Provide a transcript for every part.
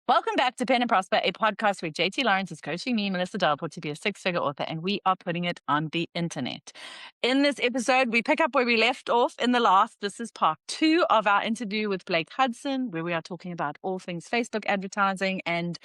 Welcome back to Pen and Prosper, a podcast where JT Lawrence is coaching me, Melissa Delport, to be a six-figure author, and we are putting it on the internet. In this episode, we pick up where we left off in the last. This is part 2 of our interview with Blake Hudson, where we are talking about all things Facebook advertising, and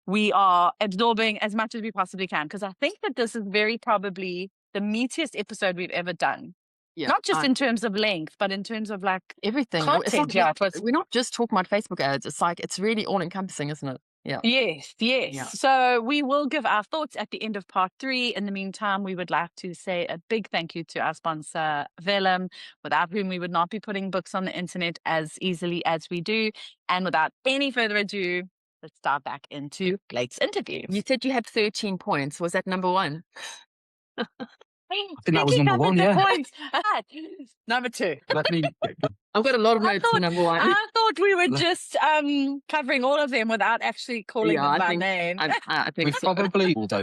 we are absorbing as much as we possibly can, because I think that this is very probably the meatiest episode we've ever done. Yeah, Not just in terms of length, but in terms of like everything. content. We're not just talking about Facebook ads. It's really all encompassing, isn't it? Yeah. Yes. Yeah. So we will give our thoughts at the end of part 3. In the meantime, we would like to say a big thank you to our sponsor, Vellum, without whom we would not be putting books on the internet as easily as we do. And without any further ado, let's dive back into Blake's interview. You said you had 13 points. Was that number 1? I think that was number 1, yeah. Number 2. I've got a lot of notes for number 1. I thought we were just covering all of them without actually calling them by name. I think I've probably waffled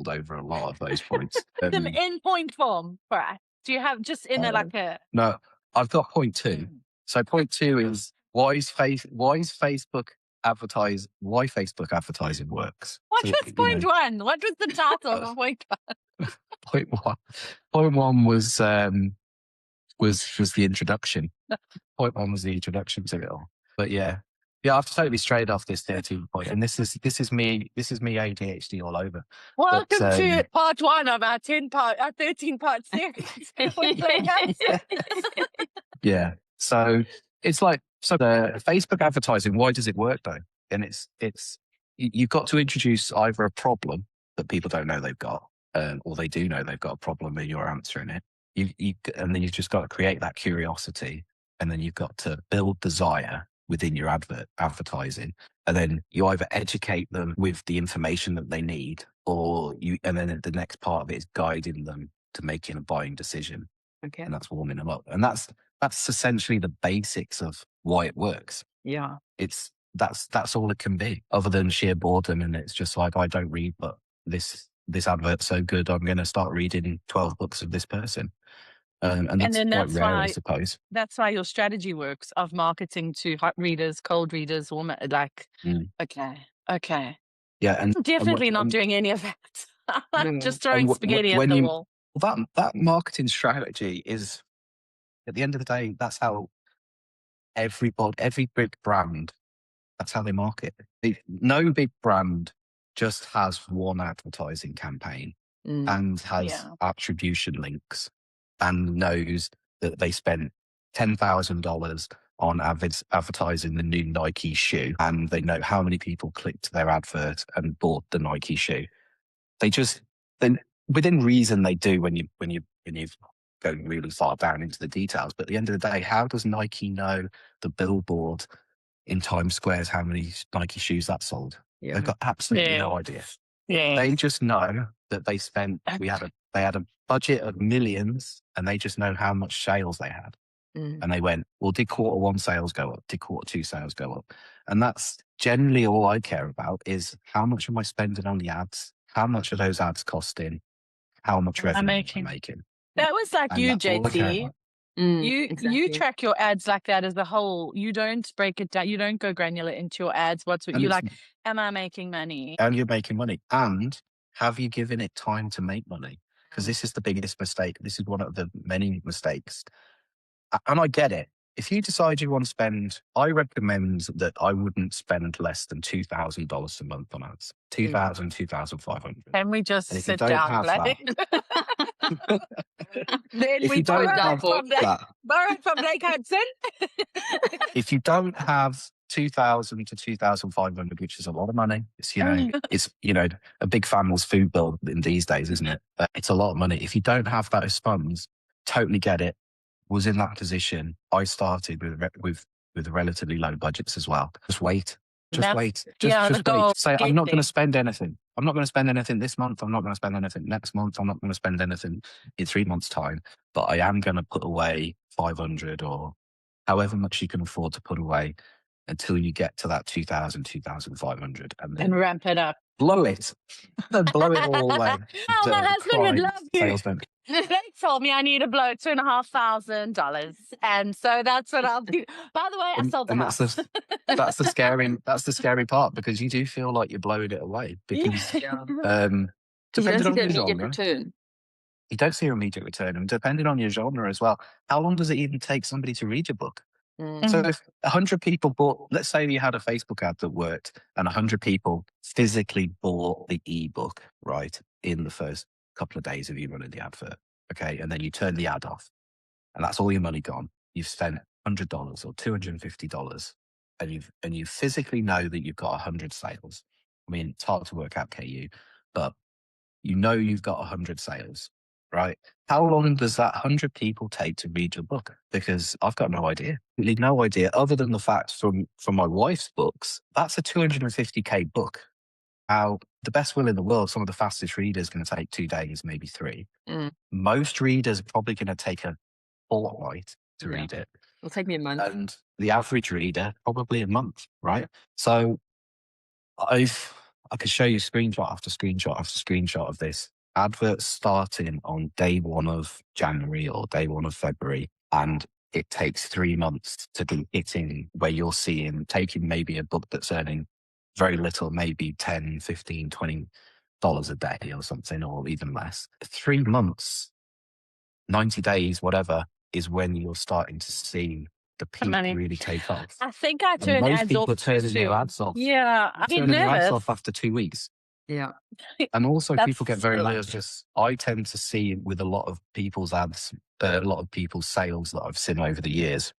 over a lot of those points. Them in point form for us. Do you have just in a No, I've got point 2. So point 2 is why Facebook advertising works. What was point 1? What was the title of point 1? Point 1 was the introduction. Point 1 was the introduction to it all. But yeah, I've totally strayed off this 13 point, and this is me ADHD all over. Welcome to part 1 of our 13-part series. Yeah. So it's like the Facebook advertising. Why does it work though? And it's you've got to introduce either a problem that people don't know they've got, or they do know they've got a problem and you're answering it. And then you've just got to create that curiosity, and then you've got to build desire within your advertising, and then you either educate them with the information that they need, and then the next part of it is guiding them to making a buying decision. Okay. And that's warming them up, and that's essentially the basics of why it works. Yeah, that's all it can be, other than sheer boredom, and it's just like, I don't read, but this advert's so good, I'm going to start reading 12 books of this person. And that's quite rare, I suppose. That's why your strategy works of marketing to hot readers, cold readers, warm, like, okay. Yeah. And I'm definitely not doing any of that. I'm just throwing spaghetti at the wall. That marketing strategy is, at the end of the day, that's how every big brand, that's how they market. No big brand just has one advertising campaign and has attribution links and knows that they spent $10,000 on advertising the new Nike shoe, and they know how many people clicked their advert and bought the Nike shoe. Then within reason they do when you go really far down into the details. But at the end of the day, how does Nike know the billboard in Times Square is how many Nike shoes that sold? Yeah. They've got absolutely no idea. Yeah. They just know that they had a budget of millions, and they just know how much sales they had. And they went, well, did quarter 1 sales go up? Did quarter 2 sales go up? And that's generally all I care about, is how much am I spending on the ads? How much are those ads costing? How much revenue am I making? That was like you, JT. You track your ads like that as a whole. You don't break it down. You don't go granular into your ads. You're like, am I making money? And you're making money. And have you given it time to make money? Because this is the biggest mistake. This is one of the many mistakes. And I get it. If you decide you want to spend, I recommend that I wouldn't spend less than $2,000 a month on ads. $2,000, $2,500. Can we just sit down, Blake? Then we borrow from Blake Hudson. If you don't have $2,000 to $2,500, which is a lot of money, it's a big family's food bill in these days, isn't it? It's a lot of money. If you don't have those funds, totally get it. Was in that position. I started with relatively low budgets as well. Just wait. Just wait. Say, I'm not going to spend anything. I'm not going to spend anything this month. I'm not going to spend anything next month. I'm not going to spend anything in 3 months' time. But I am going to put away 500 or however much you can afford to put away until you get to that 2,000, 2,500. And ramp it up. Blow it. Blow it all away. Oh, my husband would love you. They told me I need to blow $2,500, and so that's what I'll do. By the way, I sold the And house. that's the scary part, because you do feel like you're blowing it away, because Yeah. You don't depending see on the your immediate genre, return. you don't see an immediate return, and depending on your genre as well, how long does it even take somebody to read your book? So if 100 people bought, let's say you had a Facebook ad that worked, and 100 people physically bought the ebook, right, in the first couple of days of you running the advert, okay, and then you turn the ad off, and that's all your money gone. You've spent $100 or $250, and you physically know that you've got 100 sales. I mean, it's hard to work out KU, but you know you've got 100 sales, right? How long does that 100 people take to read your book? Because I've got no idea. Really no idea, other than the fact from my wife's books, that's a 250K book. Now, the best will in the world, some of the fastest readers going to take 2 days, maybe 3. Most readers are probably going to take a fortnight to read it. It'll take me a month. And the average reader, probably a month, right? So I can show you screenshot after screenshot after screenshot of this. Adverts starting on day 1 of January or day 1 of February, and it takes 3 months to be hitting where you're seeing, taking maybe a book that's earning very little, maybe $10, $15, $20 a day or something, or even less. 3 months, 90 days, whatever, is when you're starting to see the peak money really take off. I think I And turned most ads people off are too turning their soon. ads off. Yeah, I get Turning their ads nervous. off after 2 weeks. Yeah. And also That's people get very silly. nervous. I tend to see with a lot of people's ads, a lot of people's sales that I've seen over the years,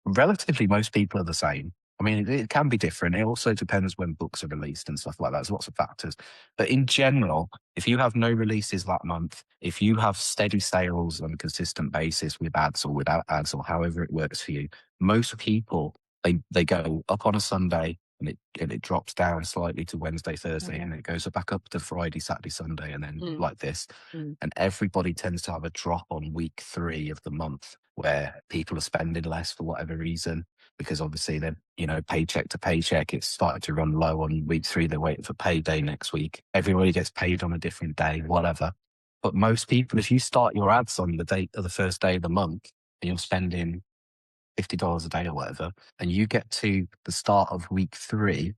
relatively most people are the same. I mean, it can be different. It also depends when books are released and stuff like that. There's lots of factors. But in general, if you have no releases that month, if you have steady sales on a consistent basis with ads or without ads or however it works for you, most people, they go up on a Sunday and it drops down slightly to Wednesday, Thursday, and it goes back up to Friday, Saturday, Sunday, and then like this. And everybody tends to have a drop on week 3 of the month where people are spending less for whatever reason, because obviously then, paycheck to paycheck, it's started to run low on week 3. They're waiting for payday next week. Everybody gets paid on a different day, whatever. But most people, if you start your ads on the date of the first day of the month and you're spending $50 a day or whatever, and you get to the start of week 3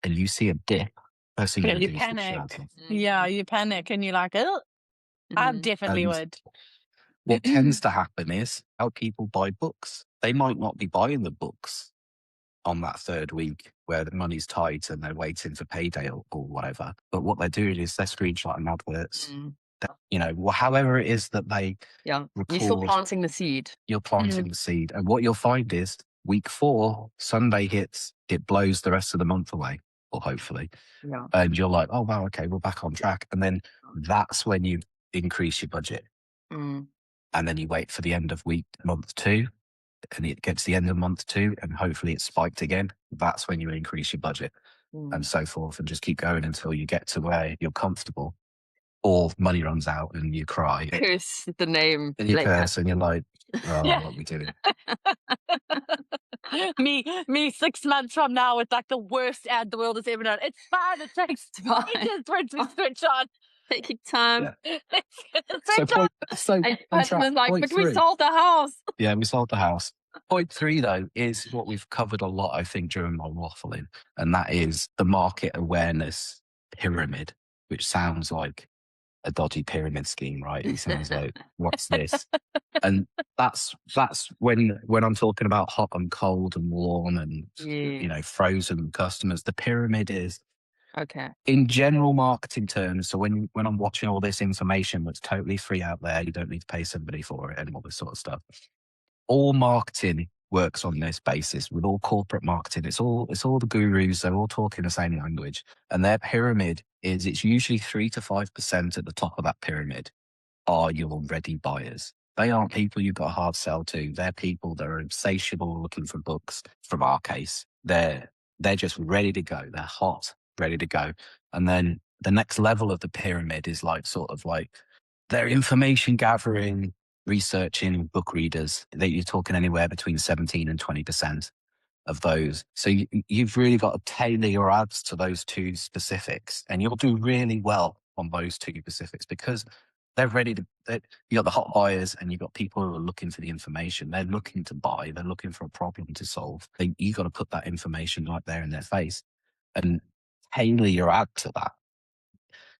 and you see a dip, first thing Yeah, you you do is switch your panic. ads off. Yeah, you panic and you're like, oh, I definitely And would. what tends to happen is how people buy books. They might not be buying the books on that 3rd week where the money's tight and they're waiting for payday or whatever. But what they're doing is they're screenshotting adverts. However it is that they Yeah. record, You're still planting the seed. You're planting the seed. And what you'll find is week 4, Sunday hits, it blows the rest of the month away, or hopefully. Yeah. And you're like, oh, wow, okay, we're back on track. And then that's when you increase your budget. And then you wait for the end of month 2, and it gets the end of month 2, and hopefully it's spiked again. That's when you increase your budget, and so forth, and just keep going until you get to where you're comfortable, or money runs out and you cry. Curse the name. And you curse, and you're like, oh, what are we doing? me 6 months from now with like the worst ad the world has ever known. It's fine. It takes ages for it to switch on. Taking time. And Hudson was like, but we sold the house. Yeah, we sold the house. Point 3, though, is what we've covered a lot, I think, during my waffling, and that is the market awareness pyramid, which sounds like a dodgy pyramid scheme, right? It sounds like, what's this? And that's when I'm talking about hot and cold and warm and frozen customers. The pyramid is in general marketing terms. So when I'm watching all this information that's totally free out there, you don't need to pay somebody for it and all this sort of stuff. All marketing works on this basis. With all corporate marketing, it's all the gurus. They're all talking the same language, and their pyramid it's usually 3 to 5% at the top of that pyramid are your ready buyers. They aren't people you've got a hard sell to. They're people that are insatiable looking for books. From our case, they're just ready to go. They're hot, ready to go. And then the next level of the pyramid is like sort of like their information gathering, researching book readers. That you're talking anywhere between 17 and 20% of those. So you've really got to tailor your ads to those 2 specifics, and you'll do really well on those 2 specifics, because They're ready to, you got the hot buyers and you've got people who are looking for the information. They're looking to buy. They're looking for a problem to solve. You got to put that information right there in their face and tailor your ad to that.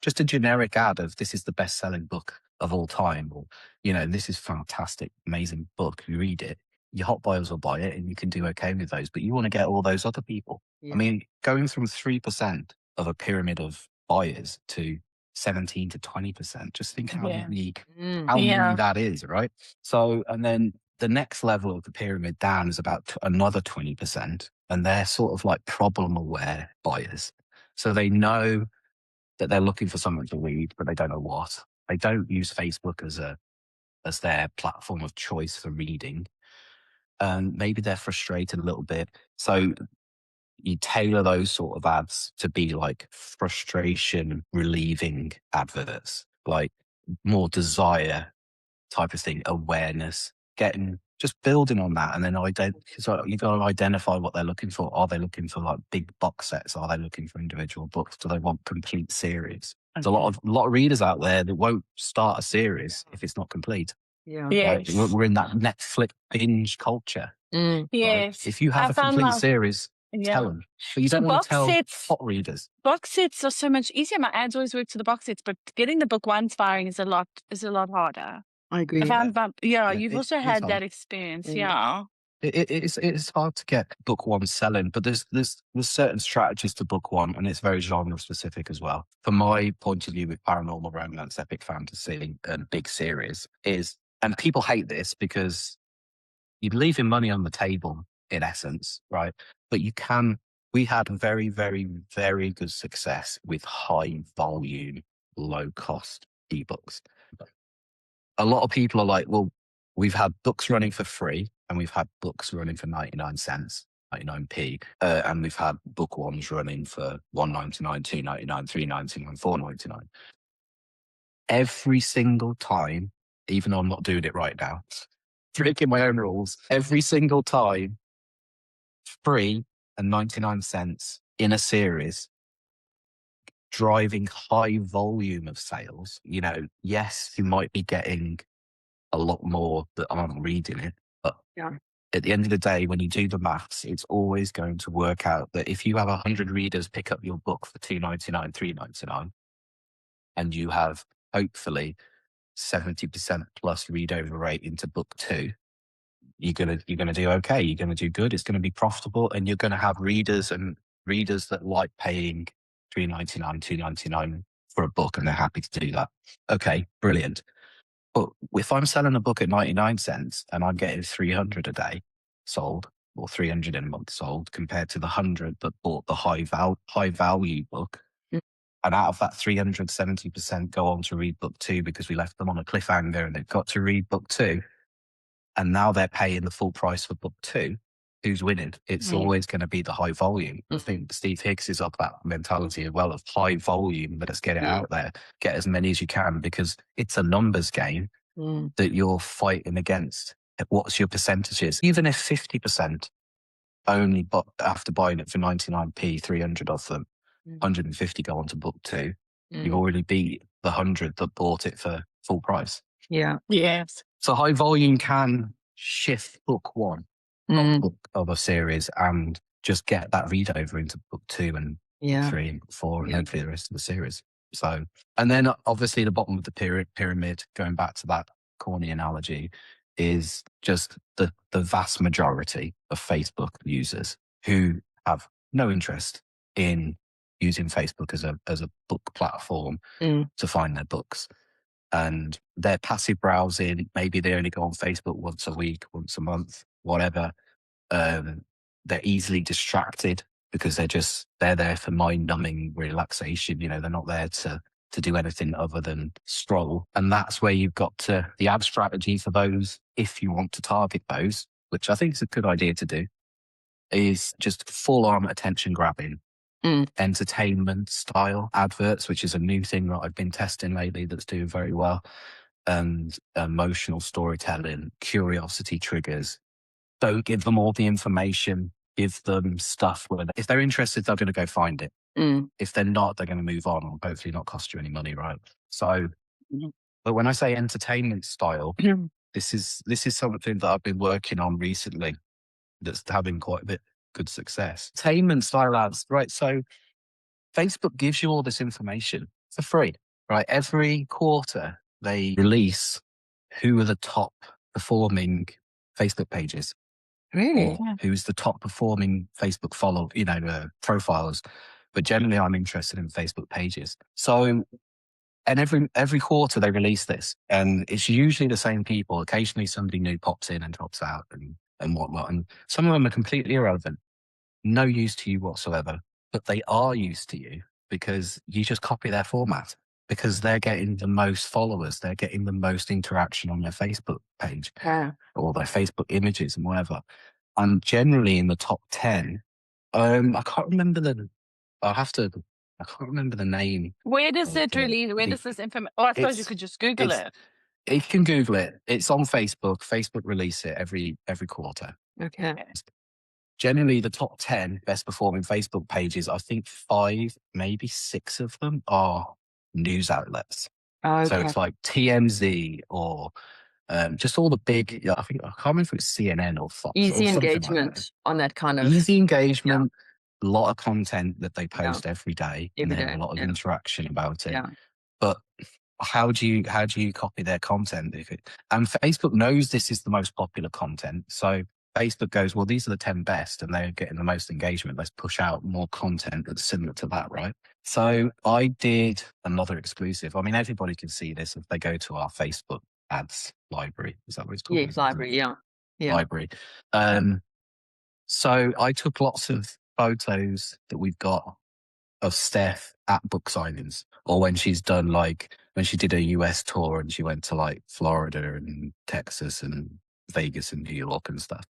Just a generic ad of this is the best selling book of all time, or, this is fantastic, amazing book. You read it, your hot buyers will buy it and you can do okay with those, but you want to get all those other people. Yeah. I mean, going from 3% of a pyramid of buyers to 17 to 20%, just think how many that is, right? So, and then the next level of the pyramid down is about another 20%, and they're sort of like problem aware buyers. So they know that they're looking for something to read, but they don't know what. They don't use Facebook as their platform of choice for reading. And maybe they're frustrated a little bit. So you tailor those sort of ads to be like frustration relieving adverts, like more desire type of thing, awareness, just building on that. And then so you've got to identify what they're looking for. Are they looking for like big box sets? Are they looking for individual books? Do they want complete series? There's a lot of readers out there that won't start a series if it's not complete. Yeah. Yes. We're in that Netflix binge culture. Mm. Yes. Right? If you have a complete series, tell them. But you don't want to tell hot readers. Box sets are so much easier. My ads always work to the box sets, but getting the book once firing is a lot harder. I agree. You've also had that experience. Yeah. It's hard to get book one selling, but there's certain strategies to book one, and it's very genre specific as well. From my point of view, with paranormal romance, epic fantasy, and big series and people hate this because you're leaving money on the table in essence, right? But we had very, very, very good success with high volume, low cost ebooks. A lot of people are like, well, we've had books running for free and we've had books running for 99 cents, 99p. And we've had book ones running for $1.99, $2.99, $3.99, $4.99. Every single time, even though I'm not doing it right now, breaking my own rules, every single time, free and 99 cents in a series, driving high volume of sales. Yes, you might be getting a lot more that aren't reading it, but at the end of the day, when you do the maths, it's always going to work out that if you have 100 readers pick up your book for $2.99, $3.99, and you have hopefully 70% plus read over rate into book two, you're gonna do okay. You're gonna do good. It's gonna be profitable, and you're gonna have readers that like paying $3.99, $2.99 for a book, and they're happy to do that. Okay, brilliant. But if I'm selling a book at 99 cents and I'm getting 300 a day sold, or 300 in a month sold, compared to the 100 that bought the high value book, and out of that 370% go on to read book two because we left them on a cliffhanger and they've got to read book two, and now they're paying the full price for book two, who's winning? It's always going to be the high volume. I think Steve Hicks is of that mentality as well, of high volume. Let's get it out there, get as many as you can, because it's a numbers game that you're fighting against. What's your percentages? Even if 50% only after buying it for 99p, 300 of them, 150 go on to book two, you've already beat the 100 that bought it for full price. Yeah. Yes. So high volume can shift book one of a series and just get that read over into book two and three and four and hopefully the rest of the series. So, and then obviously the bottom of the pyramid, going back to that corny analogy, is just the vast majority of Facebook users who have no interest in using Facebook as a book platform to find their books. And they're passive browsing. Maybe they only go on Facebook once a week, once a month, whatever. They're easily distracted because they're there for mind-numbing relaxation. They're not there to do anything other than scroll. And that's where you've got the ad strategy for those, if you want to target those, which I think is a good idea to do, is just full-on attention grabbing. Entertainment style adverts, which is a new thing that I've been testing lately that's doing very well, and emotional storytelling, curiosity triggers. Don't give them all the information. Give them stuff where if they're interested, they're going to go find it. If they're not, they're going to move on, or hopefully not cost you any money, right? So But when I say entertainment style, this is something that I've been working on recently that's having quite a bit good success. Entertainment style ads, right? So Facebook gives you all this information for free, right? Every quarter they release who are the top performing Facebook pages. Really? Or who's the top performing Facebook profiles. But generally I'm interested in Facebook pages. So, and every quarter they release this, and it's usually the same people. Occasionally somebody new pops in and drops out and whatnot. And some of them are completely irrelevant, no use to you whatsoever, but they are used to you because you just copy their format, because they're getting the most followers, they're getting the most interaction on their Facebook page or their Facebook images and whatever. And generally in the top 10, I can't remember I can't remember the name. Where does it really, where does this information, oh, I suppose you could just Google it. You can Google it. It's on Facebook. Facebook release it every quarter. Okay. Generally, the top 10 best performing Facebook pages, I think 5, maybe 6 of them are news outlets. Okay. So it's like TMZ or just all the big, I can't remember if it's CNN or Fox. Easy or engagement like on that kind of. Easy engagement, a lot of content that they post every day, and Every then day, a lot of interaction about it. Yeah. But how do you copy their content? And Facebook knows this is the most popular content, so Facebook goes, well, these are the 10 best, and they're getting the most engagement. Let's push out more content that's similar to that, right? So I did another exclusive. I mean, everybody can see this if they go to our Facebook ads library. Is that what it's called? Yes, library. Yeah. Library. So I took lots of photos that we've got of Steph at book signings, or when she's done, like when she did a US tour and she went to like Florida and Texas and Vegas and New York and stuff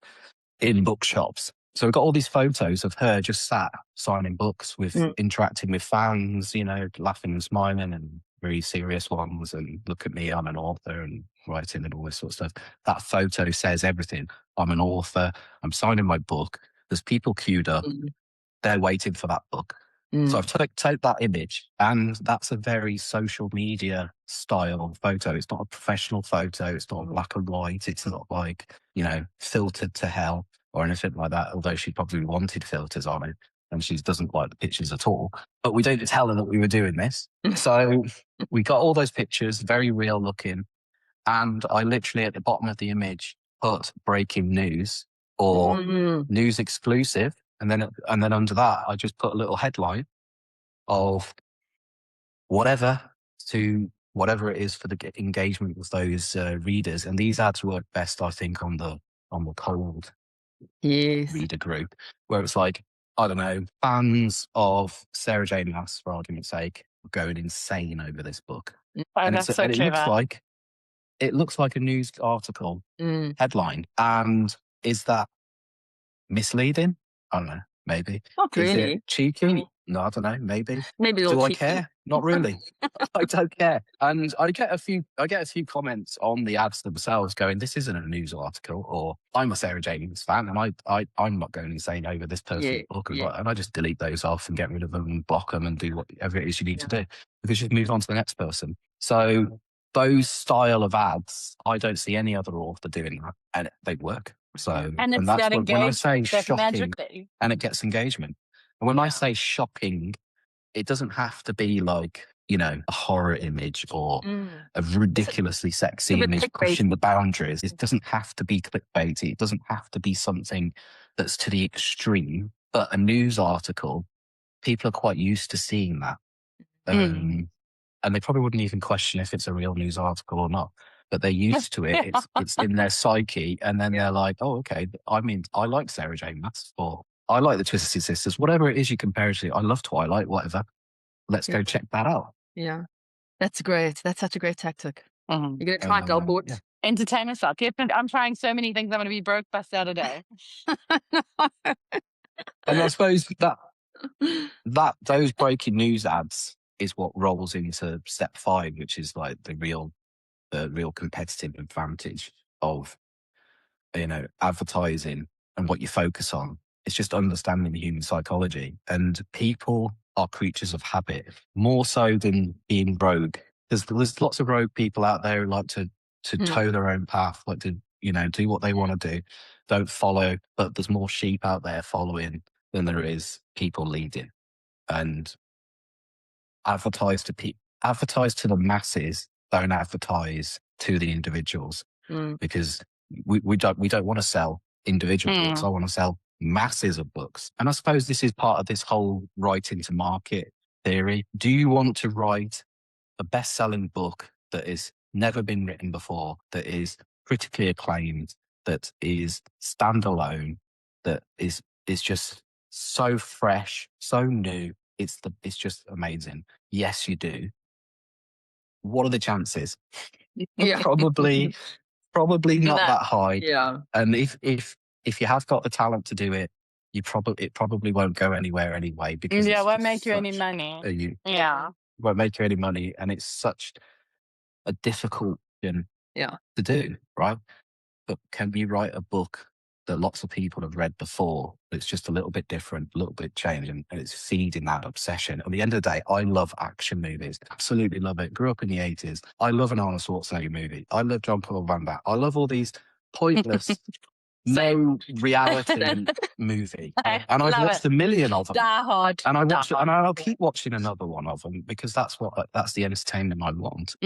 in bookshops. So we've got all these photos of her just sat signing books with interacting with fans, laughing and smiling, and very serious ones, and look at me, I'm an author, and writing and all this sort of stuff. That photo says everything. I'm an author, I'm signing my book, there's people queued up, they're waiting for that book. So I've taken that image, and that's a very social media style photo. It's not a professional photo. It's not black and white. It's not like, filtered to hell or anything like that, although she probably wanted filters on it, and she doesn't like the pictures at all. But we didn't tell her that we were doing this. So we got all those pictures, very real looking. And I literally at the bottom of the image put breaking news or news exclusive. And then under that, I just put a little headline of whatever it is for the engagement with those readers. And these ads work best, I think, on the cold reader group, where it's like, I don't know, fans of Sarah J. Maas, for argument's sake, are going insane over this book. And that's so clever. It looks like a news article headline. And is that misleading? I don't know, maybe. Not really. Is it cheeky? No, I don't know, maybe. Maybe Do I cheeky. care? Not really. I don't care. And I get a few comments on the ads themselves going, this isn't a news article, or I'm a Sarah J. Maas fan and I'm not going insane over this person's book. And I just delete those off and get rid of them and block them and do whatever it is you need to do, because you've moved on to the next person. So those style of ads, I don't see any other author doing that, and they work. So, and it's that's that when I say shocking, thing. and it gets engagement. And when I say shocking, it doesn't have to be like, a horror image or a ridiculously sexy image pushing the boundaries. It doesn't have to be clickbaity. It doesn't have to be something that's to the extreme. But a news article, people are quite used to seeing that. And they probably wouldn't even question if it's a real news article or not. But they're used to it. It's in their psyche. And then they're like, oh, okay. I mean, I like Sarah J. Maas, or I like the Twisted Sisters, whatever it is you compare it to. I love Twilight, whatever. Let's go check that out. Yeah. That's great. That's such a great tactic. You're going to try Delport? Yeah. Entertainment style. I'm trying so many things. I'm going to be broke by Saturday. And I suppose that those breaking news ads is what rolls into step 5, which is like the real competitive advantage of, advertising and what you focus on. It's just understanding the human psychology, and people are creatures of habit more so than being rogue there's lots of rogue people out there who like to toe their own path, like to, do what they want to do, don't follow. But there's more sheep out there following than there is people leading. And advertise to the masses, don't advertise to the individuals, because we don't want to sell individual books. I want to sell masses of books. And I suppose this is part of this whole writing to market theory. Do you want to write a best-selling book that has never been written before, that is critically acclaimed, that is standalone, that is just so fresh, so new? It's just amazing. Yes, you do. What are the chances? Yeah. Probably not that high. Yeah. And if you have got the talent to do it, it probably won't go anywhere anyway, because it it's won't just make you any such money. won't make you any money, and it's such a difficult thing to do, right? But can you write a book that lots of people have read before, that's just a little bit different, a little bit changed, and it's feeding that obsession? At the end of the day, I love action movies. Absolutely love it. Grew up in the 80s. I love an Arnold Schwarzenegger movie. I love John Paul Van Damme. I love all these pointless, no reality movie. And I've watched a million of them. Die Hard. And I'll keep watching another one of them, because that's the entertainment I want.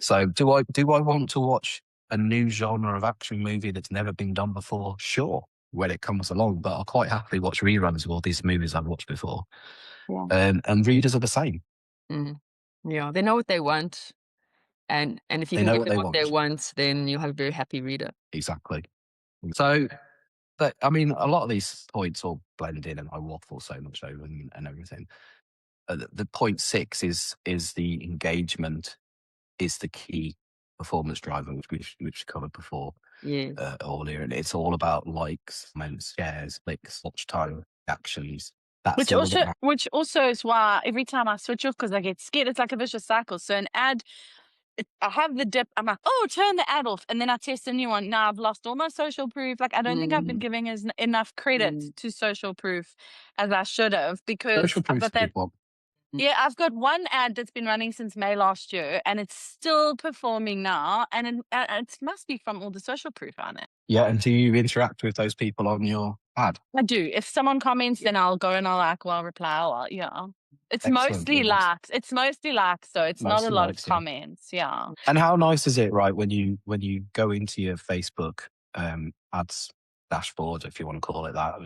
So do I want to watch a new genre of action movie that's never been done before? Sure, when it comes along, but I'll quite happily watch reruns of all these movies I've watched before. And readers are the same. Yeah, they know what they want, and if you They can know give them what they want. want, then you'll have a very happy reader. Exactly. So, but I mean, a lot of these points all blend in, and I waffle so much over them and everything. The point 6 is the engagement is the key performance driver, which we covered before earlier, and it's all about likes, comments, shares, clicks, watch time, actions. That's Which also is why every time I switch off, because I get scared, it's like a vicious cycle. So an ad, I have the dip. I'm like, oh, turn the ad off, and then I test a new one. Now I've lost all my social proof. Like, I don't think I've been giving enough credit to social proof as I should have, because social proof. I've got that. Yeah, I've got one ad that's been running since May last year, and it's still performing now, and it must be from all the social proof on it. Yeah, and do you interact with those people on your ad? I do. If someone comments, then I'll go and I'll reply. It's mostly likes. It's mostly likes, so it's not a lot of comments. Yeah. And how nice is it, right, when you go into your Facebook ads dashboard, if you want to call it that,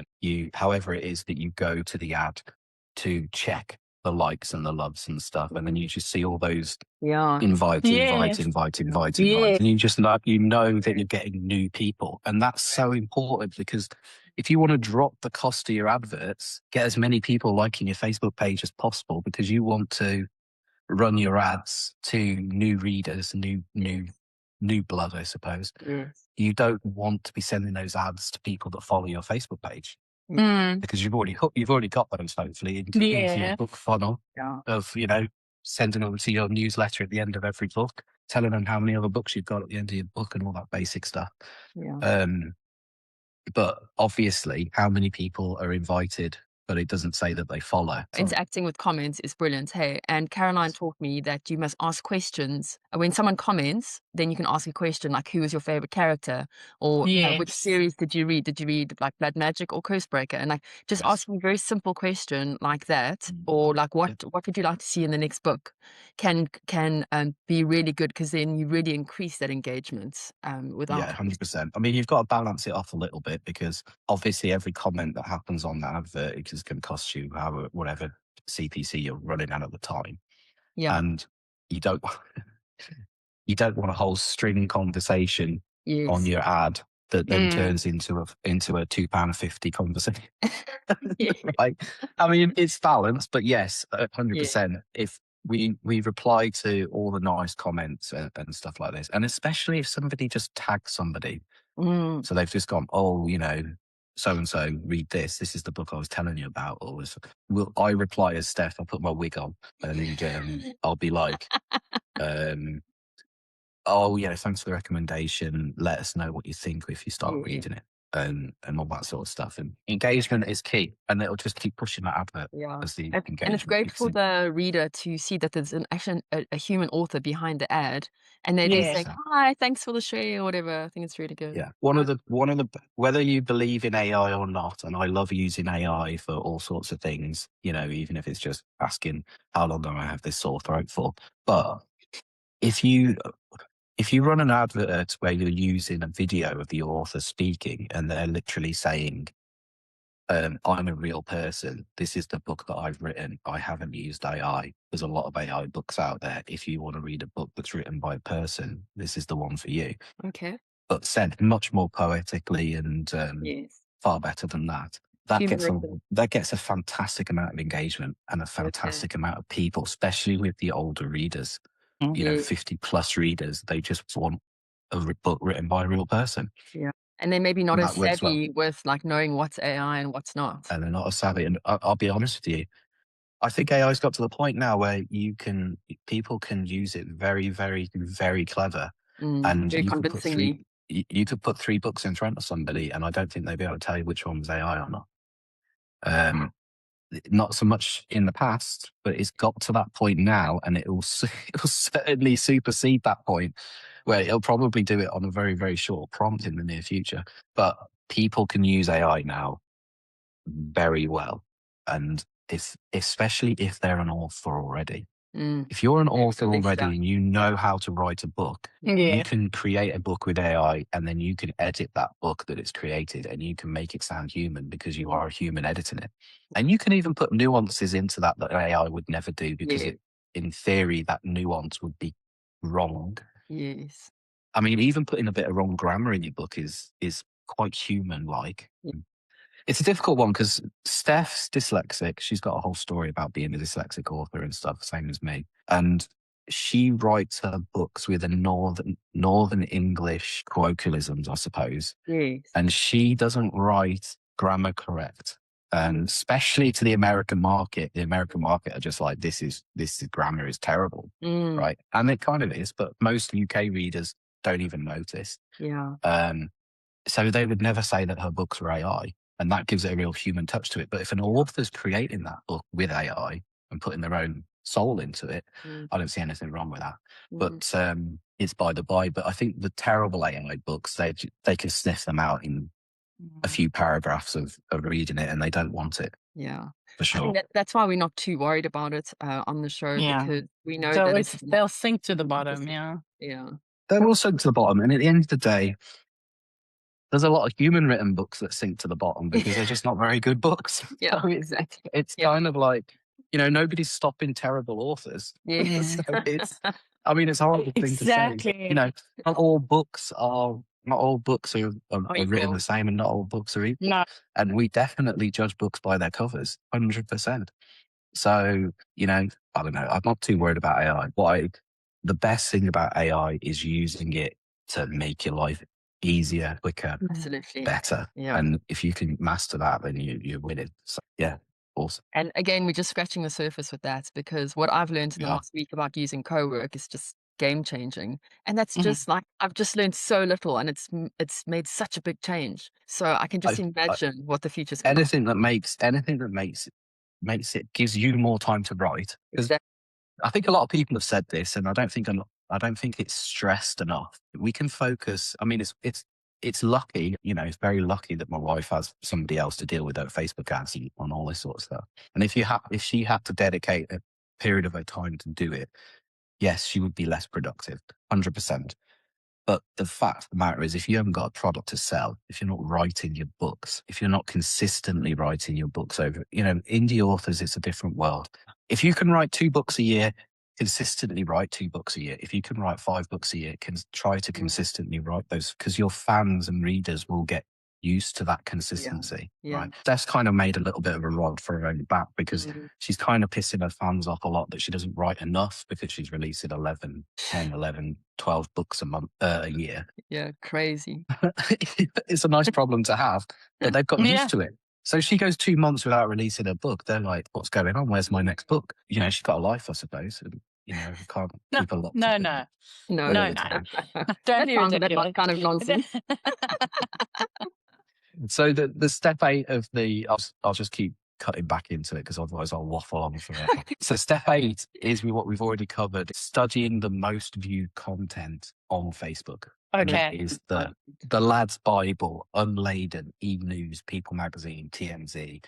however it is that you go to the ad to check the likes and the loves and stuff, and then you just see all those invite, and you just know that you're getting new people. And that's so important, because if you want to drop the cost of your adverts, get as many people liking your Facebook page as possible, because you want to run your ads to new readers, new blood, I suppose. You don't want to be sending those ads to people that follow your Facebook page, because you've already got those, hopefully, into your book funnel of sending them to your newsletter at the end of every book, telling them how many other books you've got at the end of your book, and all that basic stuff. But obviously, how many people are invited, but it doesn't say that they follow. Interacting with comments is brilliant. Hey, and Caroline taught me that you must ask questions. When someone comments, then you can ask a question like, who was your favorite character? Or which series did you read? Did you read like Blood Magic or Cursebreaker? And like just asking a very simple question like that, or like what would you like to see in the next book, can be really good, because then you really increase that engagement. 100%. I mean, you've got to balance it off a little bit, because obviously every comment that happens on that advert is going to cost you whatever CPC you're running at the time. And you don't want a whole string conversation on your ad that then turns into a £2.50 conversation. Right? I mean, it's balanced, but yes, 100%. If we reply to all the nice comments and stuff like this, and especially if somebody just tags somebody, so they've just gone, so-and-so, read this. This is the book I was telling you about. Or I reply as Steph. I'll put my wig on, and I'll be like, thanks for the recommendation. Let us know what you think if you start reading it. and all that sort of stuff. And engagement is key, and it'll just keep pushing that advert as the engagement. And it's great for the reader to see that there's actually a human author behind the ad, and they're just saying, "Hi, thanks for the share," or whatever. I think it's really good. Yeah, one of the whether you believe in AI or not, and I love using AI for all sorts of things. You know, even if it's just asking how long do I have this sore throat for. But if you run an advert where you're using a video of the author speaking and they're literally saying, I'm a real person, this is the book that I've written, I haven't used AI. There's a lot of AI books out there. If you want to read a book that's written by a person, this is the one for you. Okay. But said much more poetically and far better than that. That gets a fantastic amount of engagement and a fantastic amount of people, especially with the older readers. You know, 50+ readers, they just want a book written by a real person. Yeah. And they maybe not as savvy with like knowing what's AI and what's not. And they're not as savvy. And I'll be honest with you, I think AI's got to the point now where people can use it very, very, very clever. And very convincingly. You could put 3 books in front of somebody, and I don't think they'd be able to tell you which one was AI or not. Not so much in the past, but it's got to that point now, and it'll certainly supersede that point, where it'll probably do it on a very, very short prompt in the near future. But people can use AI now very well, and especially if they're an author already. If you're an author already and you know how to write a book, you can create a book with AI, and then you can edit that book that it's created, and you can make it sound human because you are a human editing it. And you can even put nuances into that AI would never do, because in theory, that nuance would be wrong. Yes. I mean, even putting a bit of wrong grammar in your book is quite human-like. It's a difficult one because Steph's dyslexic. She's got a whole story about being a dyslexic author and stuff, same as me. And she writes her books with a northern English colloquialisms, I suppose. Yes. And she doesn't write grammar correct. And especially to the American market are just like, this grammar is terrible, right? And it kind of is, but most UK readers don't even notice. Yeah. So they would never say that her books were AI. And that gives it a real human touch to it. But if an author's creating that book with AI and putting their own soul into it, I don't see anything wrong with that. But it's by the by. But I think the terrible AI books, they can sniff them out in a few paragraphs of reading it, and they don't want it. Yeah. For sure. I think that's why we're not too worried about it on the show, because we know that they'll sink to the bottom. Yeah. They will sink to the bottom. And at the end of the day, there's a lot of human-written books that sink to the bottom because they're just not very good books. Yeah, so exactly. It's kind of like, nobody's stopping terrible authors. Yes. So it's a horrible thing to say. Not all books are written the same, and not all books are equal. No. And we definitely judge books by their covers, 100%. So, I don't know. I'm not too worried about AI. The best thing about AI is using it to make your life easier, quicker, absolutely better. And if you can master that, then you're winning. So, awesome. And again, we're just scratching the surface with that, because what I've learned in the last week about using co-work is just game changing. And that's just like, I've just learned so little, and it's made such a big change. So I can just imagine what the future's going to be. Anything that makes it gives you more time to write. Exactly. I think a lot of people have said this, and I don't think it's stressed enough. We can focus. I mean, it's lucky, it's very lucky that my wife has somebody else to deal with her Facebook ads and all this sort of stuff. And if she had to dedicate a period of her time to do it, yes, she would be less productive, 100%. But the fact of the matter is, if you haven't got a product to sell, if you're not writing your books, if you're not consistently writing your books over, indie authors, it's a different world. If you can write 2 books a year, consistently write 2 books a year. If you can write 5 books a year, try to consistently write those, because your fans and readers will get used to that consistency, right? Steph's kind of made a little bit of a rod for her own back, because she's kind of pissing her fans off a lot that she doesn't write enough, because she's releasing 10, 12 books a year. Yeah, crazy. It's a nice problem to have, but they've got used to it. So she goes 2 months without releasing a book. They're like, what's going on? Where's my next book? She's got a life, I suppose. And, can't keep her locked. No. Don't be ridiculous. That kind of nonsense. So the step 8 of I'll just keep cutting back into it because otherwise I'll waffle on forever. So step 8 is what we've already covered, studying the most viewed content on Facebook. Okay. And it is the Lad's Bible, Unladen, E-News, People Magazine, TMZ,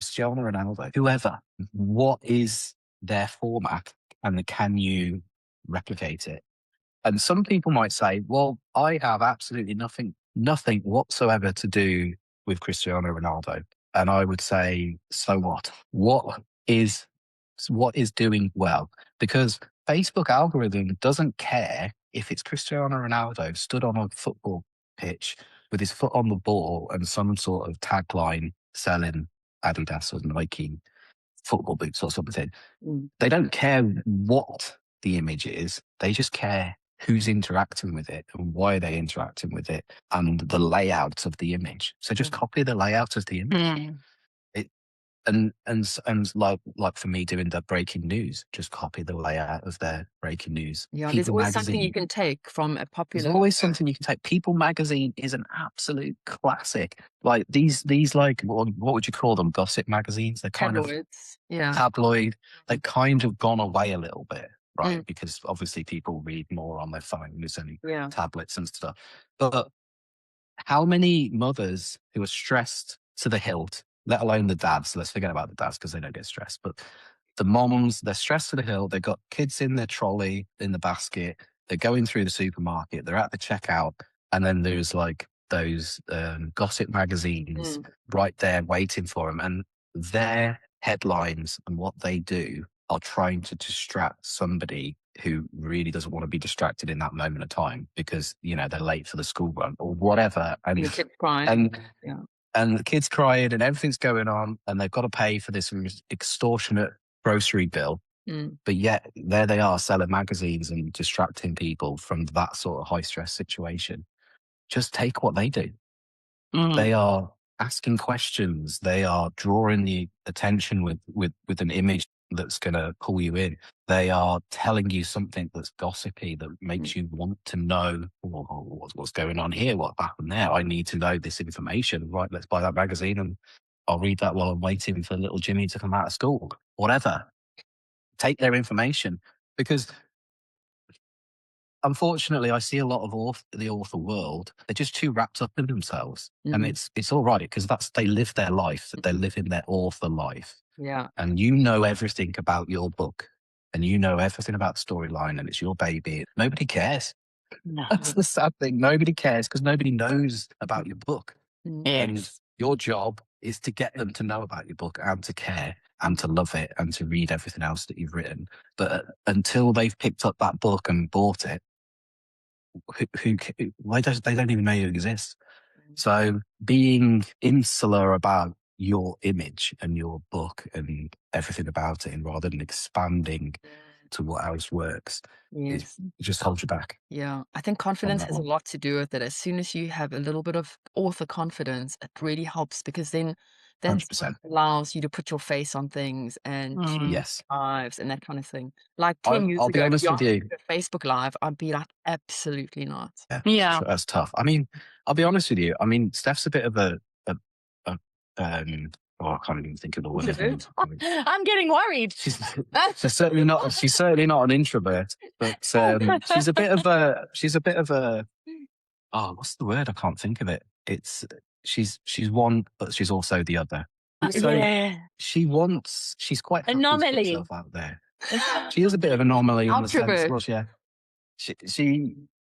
Cristiano Ronaldo, whoever. What is their format and can you replicate it? And some people might say, well, I have absolutely nothing whatsoever to do with Cristiano Ronaldo. And I would say, so what? What is doing well? Because Facebook algorithm doesn't care if it's Cristiano Ronaldo stood on a football pitch with his foot on the ball and some sort of tagline selling Adidas or Nike football boots or something. They don't care what the image is. They just care who's interacting with it and why they're interacting with it and the layout of the image. So just copy the layout of the image. And like for me doing the breaking news, just copy the layout of their breaking news. Yeah, People there's always magazine, something you can take from a popular. There's always something you can take. People magazine is an absolute classic. Like these like what would you call them? Gossip magazines. They're kind tabloids. of tabloid. They've kind of gone away a little bit, right? Because obviously people read more on their phones and tablets and stuff. But how many mothers who are stressed to the hilt, let alone the dads, let's forget about the dads because they don't get stressed, but the moms, they're stressed to the hilt, they've got kids in their trolley, in the basket, they're going through the supermarket, they're at the checkout, and then there's like those gossip magazines right there waiting for them. And their headlines and what they do are trying to distract somebody who really doesn't want to be distracted in that moment of time because, you know, they're late for the school run or whatever. And the kids crying. And the kids crying and everything's going on and they've got to pay for this extortionate grocery bill. But yet there they are selling magazines and distracting people from that sort of high stress situation. Just take what they do. They are asking questions. They are drawing the attention with an image that's going to pull you in. They are telling you something that's gossipy that makes you want to know what's going on here, what happened there. I need to know this information. Right, let's buy that magazine and I'll read that while I'm waiting for little Jimmy to come out of school. Whatever. Take their information because unfortunately, I see a lot of the author world. They're just too wrapped up in themselves, and it's all right because they live their life. That they're living their author life. Yeah, and you know everything about your book, and you know everything about the storyline, and it's your baby. Nobody cares. No. That's the sad thing. Nobody cares because nobody knows about your book. Yes. And your job is to get them to know about your book and to care and to love it and to read everything else that you've written. But until they've picked up that book and bought it, they don't even know you exist. So being insular about your image and your book and everything about it, and rather than expanding to what else works, it just holds you back. Yeah, I think confidence has a lot to do with it. As soon as you have a little bit of author confidence, it really helps because then that 100%. allows you to put your face on things and Yes. lives and that kind of thing. Like 10 years I'll be ago, honest with you. Facebook Live, I'd be like, absolutely not. Yeah. That's tough. I mean, I'll be honest with you. I mean, Steph's a bit of I can't even think of the word. I'm getting worried. She's certainly not. She's certainly not an introvert, but she's a bit of a. Oh, what's the word? I can't think of it. It's she's one, but she's also the other. So she's quite happy to put herself out there. She is a bit of an anomaly in the sense. Well, yeah,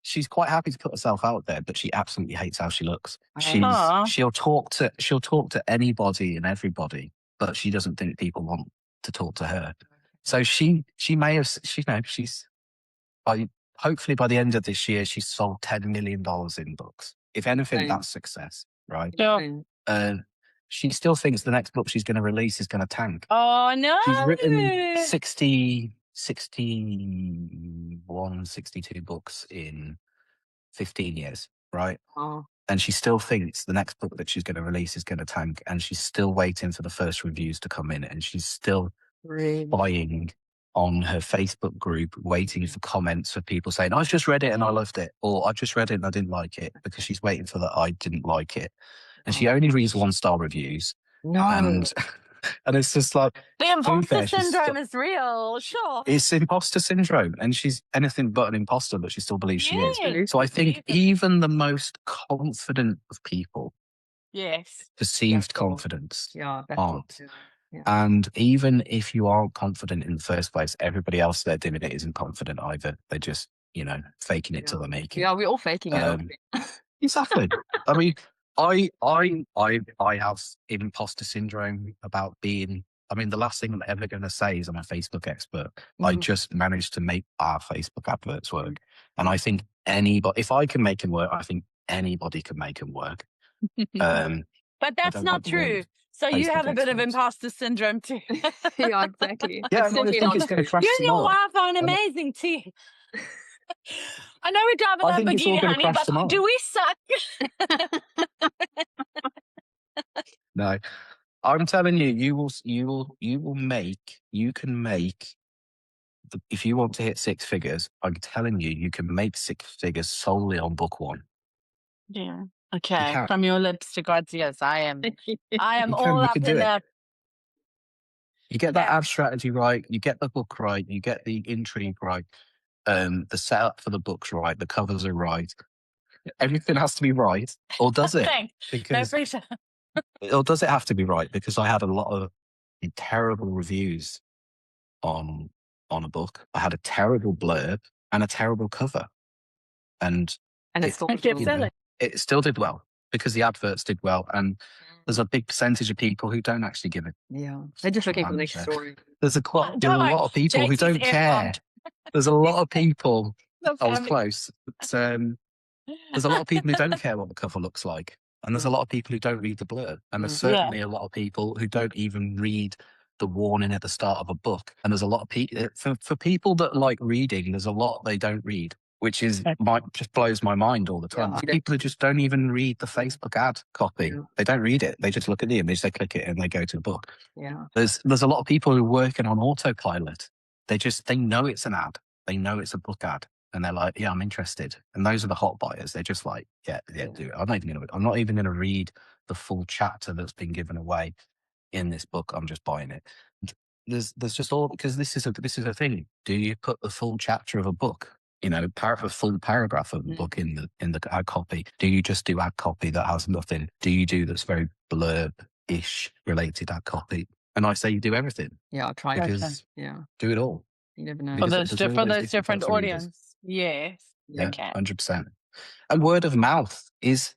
she's quite happy to put herself out there, but she absolutely hates how she looks. She'll talk to anybody and everybody, but she doesn't think people want to talk to her. So she may have hopefully by the end of this year she's sold $10 million in books. If anything, that's success, right? Yeah. She still thinks the next book she's going to release is going to tank. Oh no! She's written 61, 62 books in 15 years, right? Oh. And she still thinks the next book that she's going to release is going to tank, and she's still waiting for the first reviews to come in, and she's still buying on her Facebook group, waiting for comments for people saying, I've just read it and I loved it, or I just read it and I didn't like it, because she's waiting for that I didn't like it. and she only reads 1-star reviews. No. And it's just like, the imposter syndrome is real. Sure. It's imposter syndrome. And she's anything but an imposter, but she still believes she is. So I think even the most confident of people, perceived confidence, aren't. Yeah. And even if you aren't confident in the first place, everybody else they're doing it isn't confident either. They're just, faking it till they make it. Yeah, we're all faking it. Exactly. I mean, I have imposter syndrome about being. I mean, the last thing I'm ever going to say is I'm a Facebook expert. I just managed to make our Facebook adverts work, and I think if I can make them work, I think anybody can make them work. But that's not true. So you have a bit of imposter syndrome too. Yeah, exactly. Yeah, I think it's going to crash You and your tomorrow. wife are an amazing team. I know we're driving I think it's all Lamborghini, gonna honey, crash but tomorrow. do we suck? No, I'm telling you, you can make. If you want to hit 6 figures, I'm telling you, you can make 6 figures solely on book 1. Yeah. Okay. From your lips to God's ears, I am all You up can in do it. that. You get that ad strategy right, you get the book right, you get the intrigue right, the setup for the book's right, the covers are right. Everything has to be right, or does it? Thanks. Because, no pressure. or does it have to be right? Because I had a lot of terrible reviews on a book. I had a terrible blurb and a terrible cover, and it still did well because the adverts did well, and there's a big percentage of people who don't actually give it. Yeah, they're just looking for the next story. There's a lot of people who don't care. There's a lot of people. I was close. There's a lot of people who don't care what the cover looks like, and there's a lot of people who don't read the blurb, and there's certainly a lot of people who don't even read the warning at the start of a book. And there's a lot of people for people that like reading. There's a lot they don't read, which just blows my mind all the time. People who just don't even read the Facebook ad copy. Yeah. They don't read it. They just look at the image, they click it, and they go to the book. Yeah. There's a lot of people who are working on autopilot. They know it's an ad. They know it's a book ad. And they're like, yeah, I'm interested. And those are the hot buyers. They're just like, yeah, do it. I'm not even going to read the full chapter that's been given away in this book. I'm just buying it. There's just all, because this is a thing. Do you put the full chapter of a book, a full paragraph of a book in the ad copy? Do you just do ad copy that has nothing? Do you do that's very blurb-ish related ad copy? And I say you do everything. Yeah, I'll try. Because do it all. You never know. For those different audience. Yes. Yeah, okay. 100%. And word of mouth is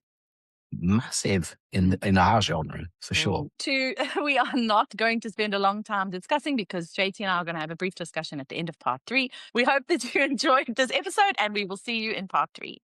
massive in our genre, for sure. We are not going to spend a long time discussing, because JT and I are going to have a brief discussion at the end of part 3. We hope that you enjoyed this episode, and we will see you in part 3.